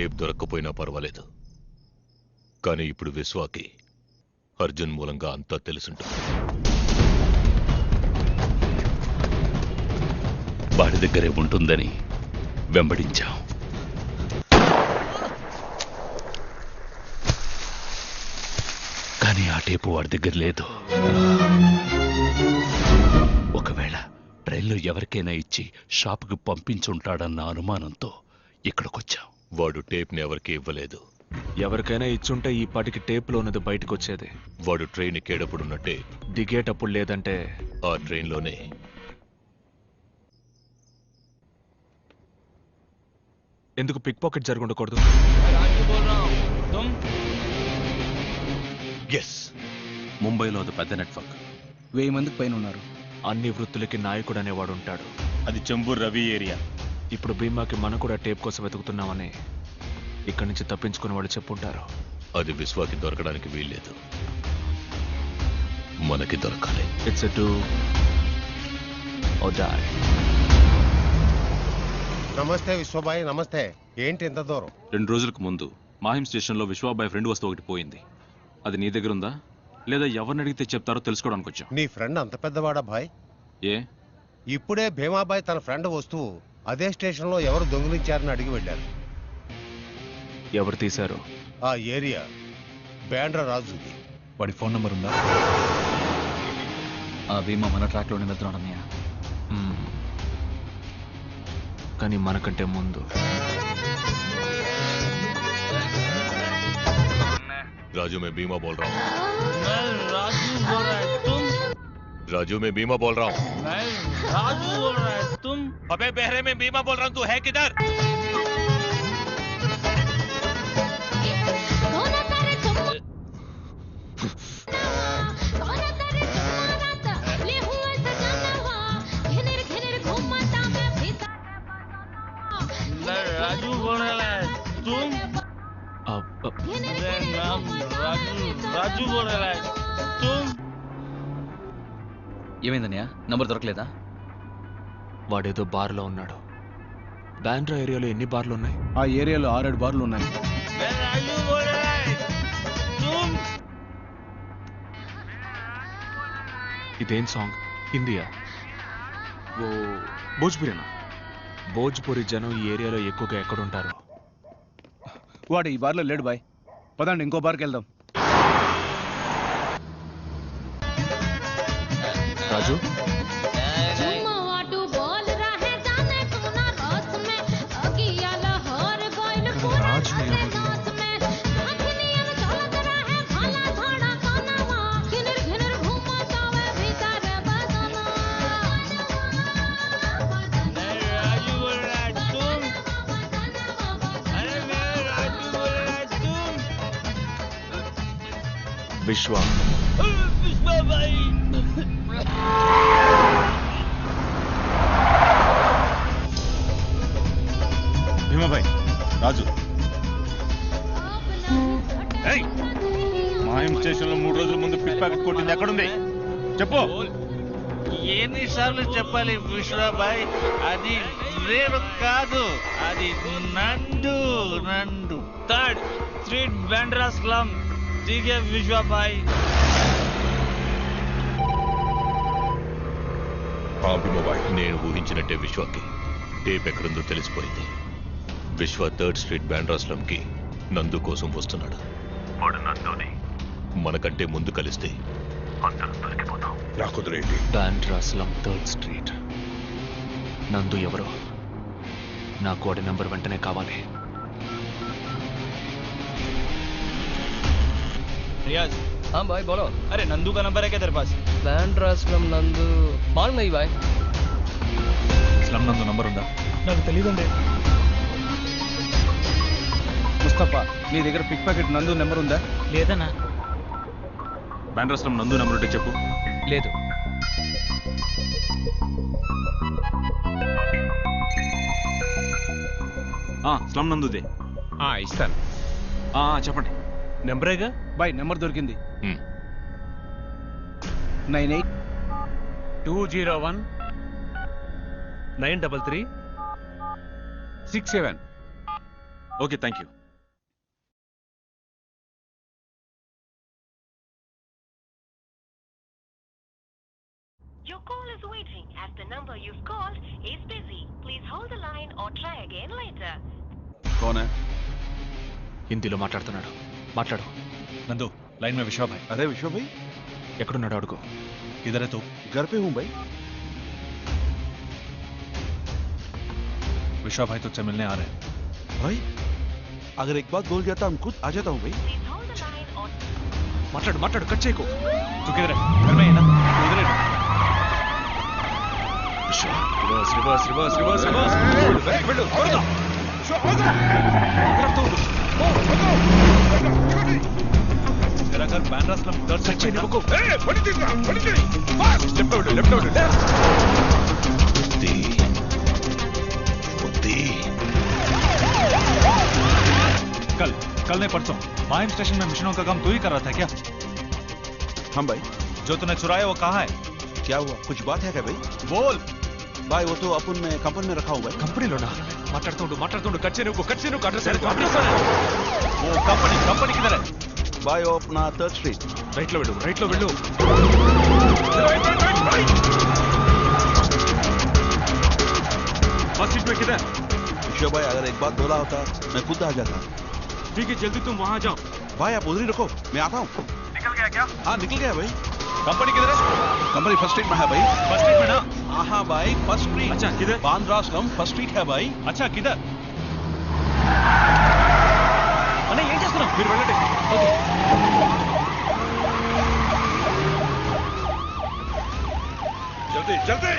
Tape దొరక్కపోయినా పర్వాలేదు, కానీ ఇప్పుడు విశ్వాకి అర్జున్ మూలంగా అంతా తెలుసుంటుంది. వాడి దగ్గరే ఉంటుందని వెంబడించాం. కానీ ఆ టేపు వాడి దగ్గర లేదు. ఒకవేళ ట్రైన్లో ఎవరికైనా ఇచ్చి షాపుకి పంపించుంటాడన్న అనుమానంతో ఇక్కడికొచ్చాం. వాడు టేప్ని ఎవరికి ఇవ్వలేదు. ఎవరికైనా ఇచ్చుంటే ఈ పాటికి టేప్లో ఉన్నది బయటకు వచ్చేది. వాడు ట్రైన్ ఎక్కేటప్పుడున్నట్టే దిగేటప్పుడు లేదంటే ఆ ట్రైన్లోనే. ఎందుకు పిక్ పాకెట్ జరుగుండకూడదు? ఎస్, ముంబైలో అది పెద్ద నెట్వర్క్. 1000 మందికి పైన ఉన్నారు. అన్ని వృత్తులకి నాయకుడు అనేవాడు ఉంటాడు. అది చెంబూర్ రవి ఏరియా. ఇప్పుడు భీమాకి మనం కూడా టేప్ కోసం వెతుకుతున్నామని ఇక్కడి నుంచి తప్పించుకుని వాళ్ళు చెప్పుంటారు. అది విశ్వాకి దొరకడానికి వీల్లేదు, మనకి దొరకాలి. It's to die. నమస్తే విశ్వబాయ్. నమస్తే. ఏంటి ఇంత దూరం? 2 రోజులకు ముందు మాహిం స్టేషన్లో విశ్వాబాయ్ ఫ్రెండ్ వస్తువు ఒకటి పోయింది. అది నీ దగ్గర ఉందా లేదా ఎవరిని అడిగితే చెప్తారో తెలుసుకోవడానికి వచ్చాం. నీ ఫ్రెండ్ అంత పెద్దవాడా బాయ్? ఏ? ఇప్పుడే భీమాబాయ్ తన ఫ్రెండ్ వస్తువు అదే స్టేషన్లో ఎవరు దొంగిలించారని అడిగి వెళ్ళారు. ఎవరు తీశారు? ఆ ఏరియా బ్యాండ్రా రాజుది. వాడి ఫోన్ నంబర్ ఉందా? ఆ భీమా మన ట్రాక్లోనే వెళ్తున్నాడు అన్నయ్య. కానీ మనకంటే ముందు राजू मैं बीमा बोल रहा हूँ. राजू बोल रहा है तुम? राजू मैं बीमा बोल रहा हूँ. राजू बोल रहा है तुम? अबे बहरे में बीमा बोल रहा हूँ, तू है किधर? राजू बोल रहा है तुम? राजू बोल रहा है तुम? ఏమైందన్నయ్య? నంబర్ దొరకలేదా? వాడేదో బార్లో ఉన్నాడు. బాండ్రా ఏరియాలో ఎన్ని బార్లు ఉన్నాయి? ఆ ఏరియాలో 6-7 బార్లు ఉన్నాయి. राजू बोल रहा है तुम? ఇదేం సాంగ్? హిందీయా? ఓ భోజ్పురేనా? భోజ్పురి జనం ఈ ఏరియాలో ఎక్కువగా ఎక్కడుంటారు? వాడు ఈ బార్లో లేడు బాయ్. పదండి ఇంకో బార్కి వెళ్దాం. రాజు విశ్వ భీమాబాయ్, రాజు మాయం స్టేషన్లో 3 రోజుల ముందు పిక్ ప్యాకెట్ కొట్టింది ఎక్కడుంది చెప్పు. ఎన్నిసార్లు చెప్పాలి విశ్వబాయ్? అది రేపు కాదు, అది నందు. 3rd street Bandra slum. దిగే విశ్వబాయ్. నేను ఊహించినట్టే విశ్వాకి టేప్ ఎక్కడుందో తెలిసిపోయింది. విశ్వ 3rd స్ట్రీట్ బాండ్రా స్లమ్ కి నందు కోసం వస్తున్నాడు. వాడు నందుని మనకంటే ముందు కలిస్తే అందరం దొరికిపోతాం. నాకుదిరేంటి? Bandra slum 3rd street. నందు ఎవరో? నాకు వాడి నంబర్ వెంటనే కావాలి. रियाज। हाँ भाई बोलो। अरे नंदू का नंबर है क्या तेरे पास? बांड्रा स्लम నందు मालूम नहीं भाई। స్లమ్ నందు నంబర్ ఉందా? నాకు తెలియదండి. ముస్తఫా నీ దగ్గర పిక్ ప్యాకెట్ నందు నెంబర్ ఉందా? లేదన్నా. బాండ్రా స్లమ్ నందు నెంబర్ ఉంటే చెప్పు. లేదు. స్లమ్ నందుదే. ఇస్తాను. చెప్పండి. నెంబరేగా బాయ్ నెంబర్ దొరికింది. 98 201 933 67. Okay thank you. Your call is waiting as the number you've called is busy. Please hold the line or try again later. कौन है? హిందీలో మాట్లాడుతున్నాడు. మాట్లాడు. नंदू लाइन में विश्वा भाई. अरे विश्व भाई ఎక్కడున్నాడు అడుగు. इधर है तू. घर पे हूँ भाई. विश्वा भाई तुझसे मिलने आ रहे हैं. भाई अगर एक बात बोल जाता हम खुद आ जाता हूँ भाई. Please hold the line or మాట్లాడు మాట్లాడు కట్ చేయకు. तू किधर है? घर में है ना? तू इधर है. Reverse reverse reverse reverse reverse. వెళ్ళు వెళ్ళు. तेरा घर बैंड्रा स्लम थर्ड సచ్చి सेक्शन నివ్వకు. कल नहीं परसों माहिम स्टेशन में मिशनों का काम तू ही कर रहा था क्या? हम भाई जो तूने चुराया वो कहाँ है? क्या हुआ कुछ बात है क्या भाई? बोल. भाई वो तो अपन में कंपनी में रखा हूँ भाई. కంపెనీలోనా? మాట్లాడుతుండు కట్ చేయకు అడ్రస్ वो कंपनी किधर है? भाई वो अपना 3rd स्ट्रीट. రైట్ లో వెళ్ళు. फर्स्ट सीट में किधर? विश्व भाई अगर एक बात बोला होता मैं खुद आ जाता. ठीक है जल्दी तुम वहां जाओ. भाई आप उधर ही रखो मैं आता हूँ. निकल गया क्या? हाँ निकल गया भाई. कंपनी किधर है? कंपनी फर्स्ट स्ट्रीट में है भाई. फर्स्ट स्ट्रीट में ना? हाँ भाई फर्स्ट स्ट्रीट. अच्छा किधर? बांद्रा स्लम फर्स्ट स्ट्रीट है भाई. अच्छा किधर? అన్న ఏం చేస్తున్నావు? మీరు వెళ్ళండి. जल्दी जल्दी.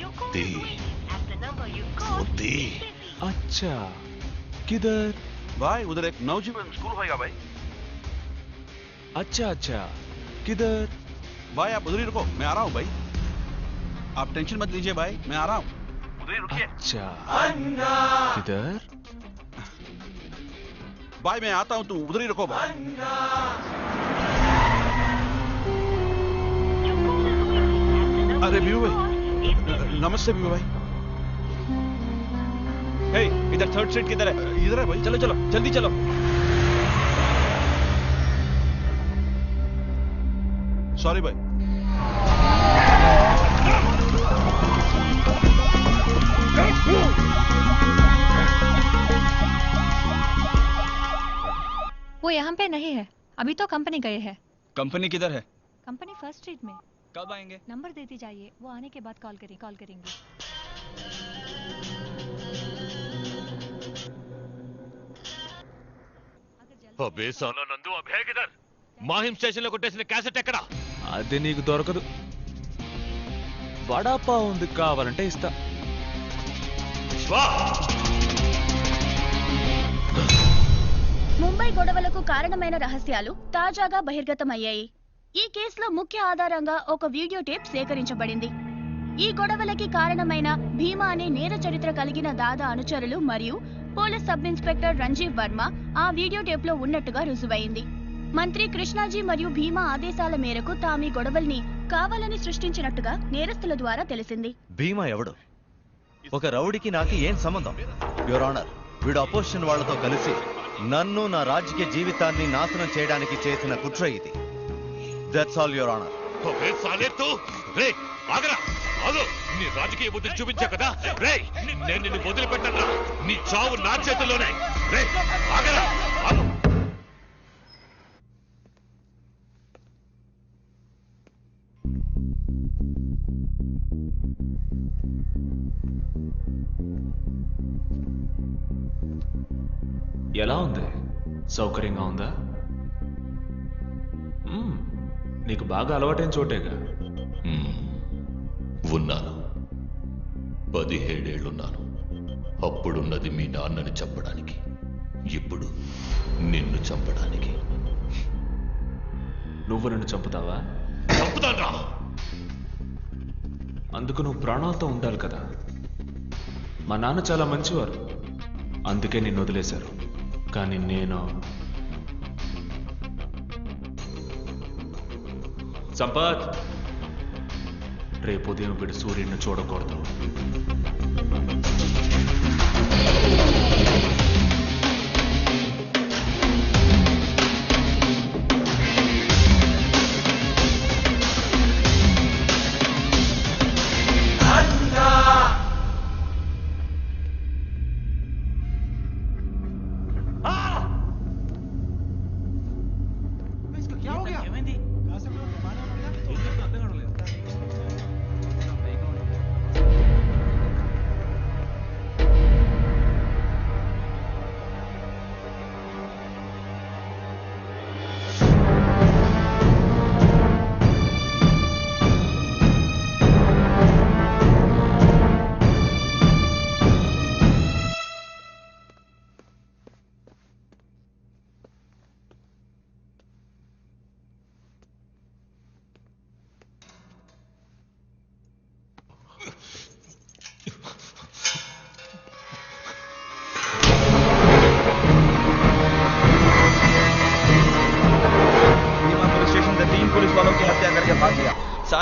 your call Di. is waiting as the number you've called Di. is busy. अच्छा किधर? भाई उधर एक नवजीवन स्कूल होगा भाई. अच्छा किधर? भाई आप उधर ही रुको मैं आ रहा हूँ भाई. आप टेंशन मत लीजिए भाई मैं आ रहा हूँ. उधर ही रुकिए. अच्छा किधर? भाई मैं आता हूँ तुम उधर ही रुको भाई. Your call is waiting as the number अरे you've Bibu called is busy. भाई नमस्ते बीबू भाई. हे इधर थर्ड स्ट्रीट किधर है? इधर है भाई. चलो जल्दी चलो. सॉरी भाई. वो यहाँ पे नहीं है. अभी तो कंपनी गए हैं. कंपनी किधर है? कंपनी फर्स्ट स्ट्रीट में. कब आएंगे? नंबर देती जाइए. वो आने के बाद कॉल करेंगे. अबे साला नंदू अब है किधर? మాహిం స్టేషన్ లో కొట్టేసిన క్యాసెట్ ఎక్కడ? అది నీకు దొరకదు. వడాపావ్ ఉంది కావాలంటే ఇస్తా. ముంబై గొడవలకు కారణమైన రహస్యాలు తాజాగా బహిర్గతమయ్యాయి. ఈ కేసులో ముఖ్య ఆధారంగా ఒక వీడియో టేప్ సేకరించబడింది. ఈ గొడవలకి కారణమైన భీమా అనే నేర చరిత్ర కలిగిన దాదా అనుచరులు మరియు police sub inspector Ranjeev Varma ఆ వీడియో టేప్ లో ఉన్నట్టుగా రుజువైంది. మంత్రి కృష్ణాజీ మరియు భీమా ఆదేశాల మేరకు తామీ గొడవల్ని కావాలని సృష్టించినట్టుగా నేరస్తుల ద్వారా తెలిసింది. భీమా ఎవడు? ఒక రౌడీకి నాకు ఏం సంబంధం? యువర్ ఆనర్, వీడు అపోజిషన్ వాళ్లతో కలిసి నన్ను నా రాజకీయ జీవితాన్ని నాశనం చేయడానికి చేసిన కుట్ర ఇది. That's all your honour. అబే సాలే తూ రే ఆగరా ఆగు. నీ రాజకీయ బుద్ధి చూపించా కదా రే. నేను నిన్ను వదిలిపెట్టనురా. నీ చావు నా చేతుల్లోనే. రే ఆగరా ఆగు. ఎలా ఉంది? సౌకర్యంగా ఉందా? నీకు బాగా అలవాటైన చోటేగా. ఉన్నాను. 17 ఏళ్లున్నాను. అప్పుడున్నది మీ నాన్నని చంపడానికి, ఇప్పుడు నిన్ను చంపడానికి. నువ్వు నన్ను చంపుతావా? చంపుతాన్రా. అందుకు నువ్వు ప్రాణాలతో ఉండాలి కదా. మా నాన్న చాలా మంచివారు, అందుకే నిన్ను వదిలేశారు. కానీ నేను సంపత్, రేపు ఉదయం వీడు సూర్యుడిని చూడకూడదు.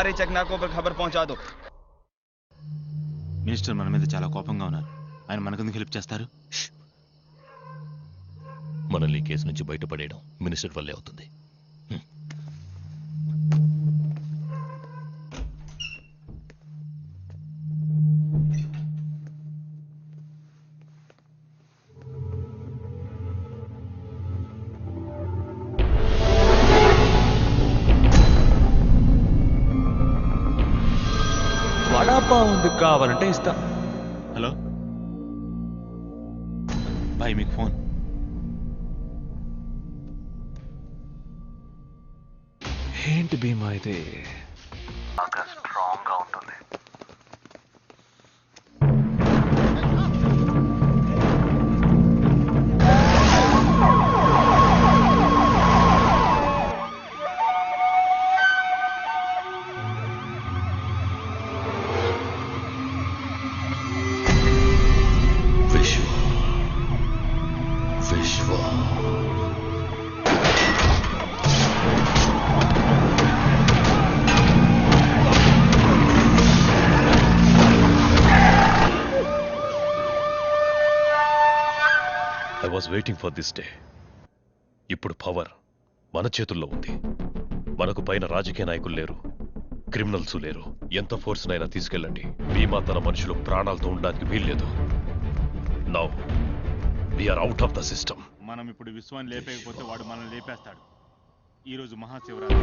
सारे चकनाकों पर खबर पहुंचा दो। మినిస్టర్ మన మీద చాలా కోపంగా ఉన్నారు. ఆయన మనకెందుకు హెల్ప్ చేస్తారు? మనల్ని ఈ కేసు నుంచి బయటపడేయడం మినిస్టర్ వల్లే అవుతుంది. వడాపావ్ ఉంది, కావాలంటే ఇస్తా. హలో బాయ్, మీకు ఫోన్. ఏంటి భీమా ఇది? స్ట్రాంగ్ గా ఉంటుంది. I was waiting for this day. ఇప్పుడు పవర్ మన చేతుల్లో ఉంది. మనకు పైన రాజకీయ నాయకులు లేరు, క్రిమినల్స్ లేరు. ఎంత ఫోర్స్నైనా తీసుకెళ్ళండి, భీమా తన మనుషులు ప్రాణాలతో ఉండడానికి వీల్లేదు. Now we are out of the system. మనం ఇప్పుడు విశ్వాన్ని లేపేయకపోతే వాడు మనల్ని లేపేస్తాడు. ఈరోజు మహాశివరాత్రి.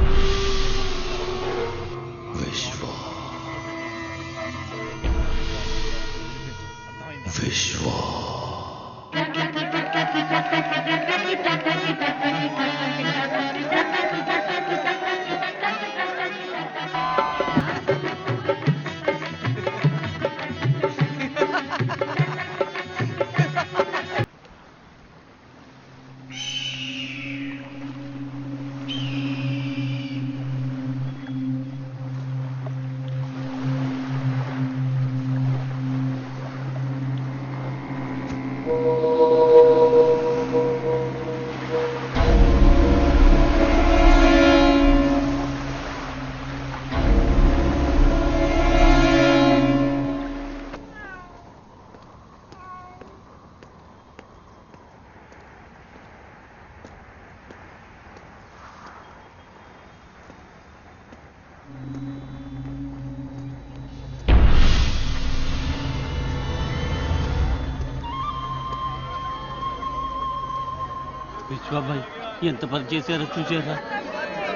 విశ్వాబాయ్ ఎంత పని చేశారో చూసారా?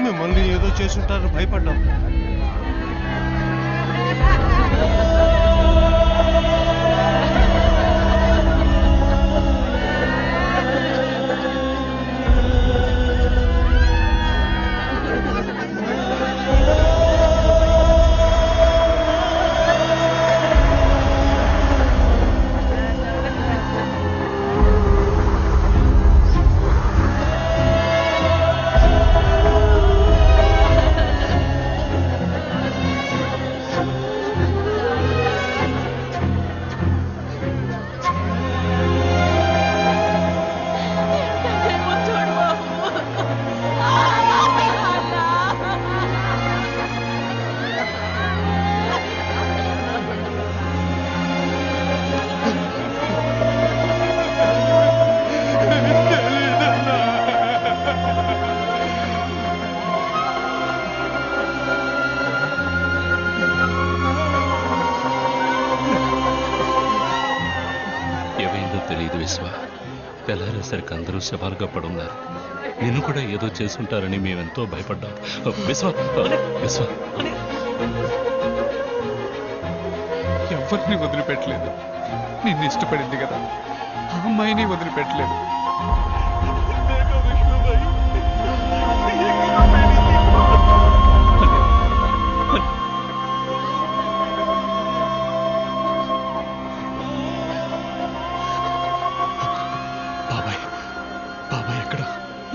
మిమ్మల్ని ఏదో చేసుంటారు, భయపడ్డాం. తెలియదు విశ్వ. తెల్లారేసరికి అందరూ శవాలుగా పడున్నారు. నిన్ను కూడా ఏదో చేసుంటారని మేమెంతో భయపడ్డాం. విశ్వ విశ్వ ఎవరిని వదిలిపెట్టలేదు. నిన్ను ఇష్టపడింది కదా, ఆ అమ్మాయిని వదిలిపెట్టలేదు.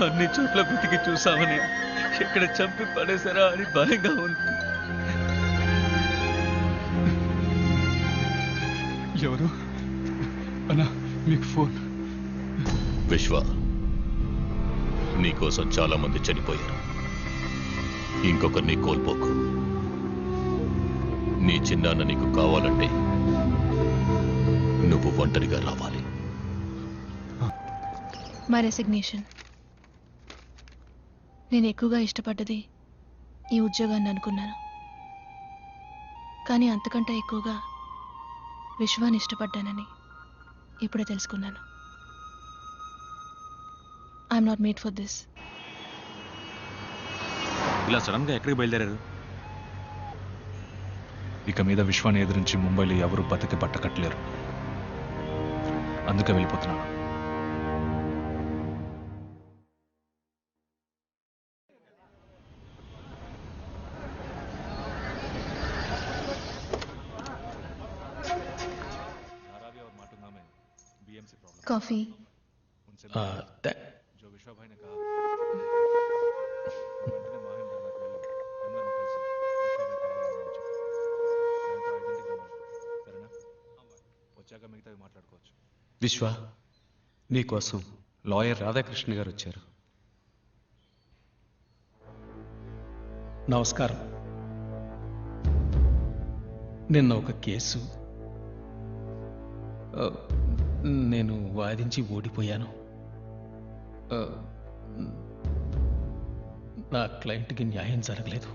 అన్ని చోట్ల వెతికి చూసామని ఎక్కడ చంపి పడేశారా అని భయంగా ఉంది. ఎవరు అన్నా? మీకు ఫోన్. విశ్వ, నీకోసం చాలా మంది చనిపోయారు. ఇంకొకరిని కోల్పోకు. నీ చిన్నాన్న నీకు కావాలంటే నువ్వు ఒంటరిగా రావాలి. My resignation. నేను ఎక్కువగా ఇష్టపడ్డది ఈ ఉద్యోగాన్ని అనుకున్నాను, కానీ అంతకంటే ఎక్కువగా విశ్వాన్ని ఇష్టపడ్డానని ఇప్పుడే తెలుసుకున్నాను. I'm not made for this. ఇలా సడన్ గా ఎక్కడికి బయలుదేరారు? ఇక మీద విశ్వాన్ని ఎదురించి ముంబైలో ఎవరు బతికి బట్టకట్టలేరు, అందుకే వెళ్ళిపోతున్నాను. कॉफी। जो विश्वा भाई ने कहा వచ్చాక మిగతావి మాట్లాడుకోవచ్చు. విశ్వ, నీకోసం లాయర్ రాధాకృష్ణ గారు వచ్చారు. నమస్కారం. నిన్న ఒక కేసు నేను వాదించి ఓడిపోయాను. నా క్లయింట్కి న్యాయం జరగలేదు.